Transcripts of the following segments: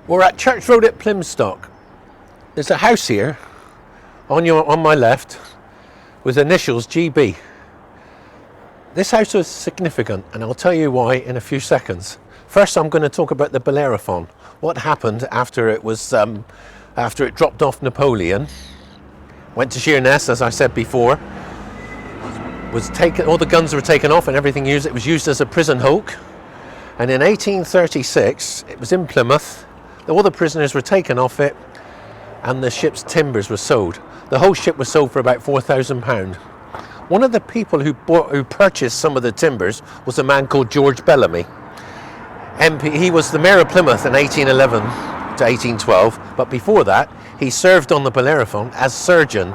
We're at Church Road at Plymstock. There's a house here on my left with initials GB. This house was significant, and I'll tell you why in a few seconds. First, I'm going to talk about the BELLEROPHON. What happened after it was after it dropped off Napoleon, went to Sheerness, as I said before, was taken. All the guns were taken off and everything used. It was used as a prison hulk. And in 1836, it was in Plymouth. All the prisoners were taken off it, and the ship's timbers were sold. The whole ship was sold for about £4,000. One of the people who purchased some of the timbers was a man called George Bellamy. MP. He was the mayor of Plymouth in 1811 to 1812, but before that, he served on the BELLEROPHON as surgeon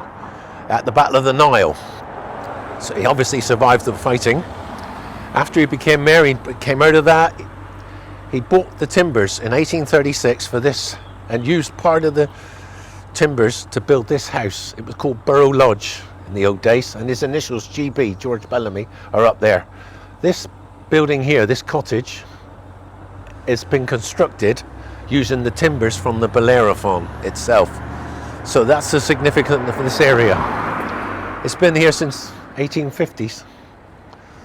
at the Battle of the Nile. So he obviously survived the fighting. After he became mayor, he came out of that. He bought the timbers in 1836 for this and used part of the timbers to build this house. It was called Borough Lodge in the old days, and his initials GB, George Bellamy, are up there. This building here, this cottage, has been constructed using the timbers from the BELLEROPHON itself. So that's the significance of this area. It's been here since 1850s.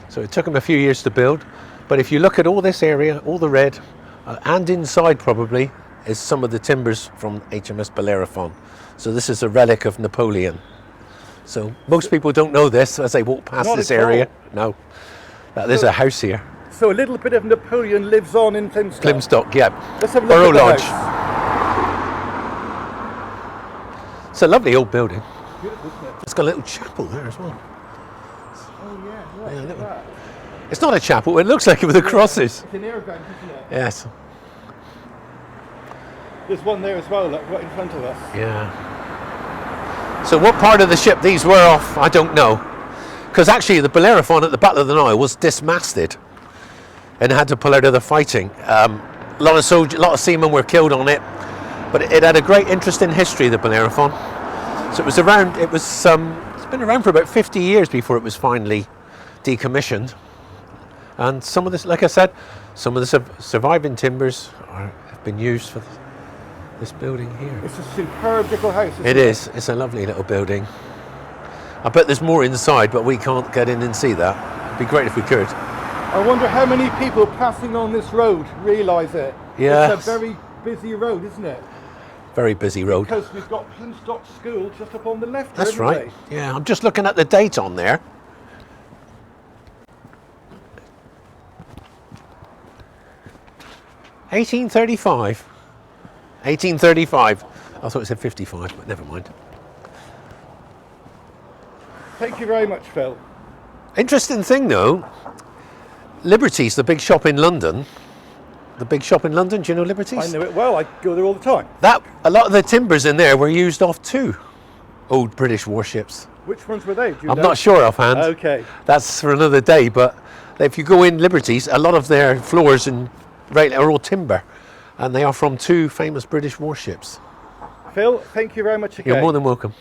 So it took them a few years to build. But if you look at all this area, all the red, and inside probably, is some of the timbers from HMS BELLEROPHON. So this is a relic of Napoleon. So most people don't know this as they walk past this area. No, there's a house here. So a little bit of Napoleon lives on in Plymstock. Plymstock, yeah. Let's have a look Borough at the Lodge. house. It's a lovely old building. Beautiful, isn't it? It's got a little chapel there as well. Oh yeah, right. Yeah, Look at that. It's not a chapel, it looks like it with the crosses. It's an air vent, isn't it? Yes. There's one there as well, look, right in front of us. Yeah. So what part of the ship these were off, I don't know. Because actually the BELLEROPHON at the Battle of the Nile was dismasted and had to pull out of the fighting. A lot of seamen were killed on it, but it had a great interest in history, the BELLEROPHON. So it was around, it's been around for about 50 years before it was finally decommissioned. And some of this, like I said, some of the surviving timbers have been used for this building here. It's a superb little house, isn't it? It is. It's a lovely little building. I bet there's more inside, but we can't get in and see that. It'd be great if we could. I wonder how many people passing on this road realise it. Yeah. It's a very busy road, isn't it? Very busy road. Because we've got Plymstock School just up on the left. That's right. Yeah, I'm just looking at the date on there. 1835. 1835. I thought it said 55, but never mind. Thank you very much, Phil. Interesting thing though, Liberty's the big shop in London. The big shop in London, do you know Liberty's? I know it well, I go there all the time. A lot of the timbers in there were used off two old British warships. Which ones were they? Do you I'm know? not sure offhand. Okay. That's for another day, but if you go in Liberty's, a lot of their floors and are all timber, and they are from two famous British warships. Phil, thank you very much again. You're more than welcome.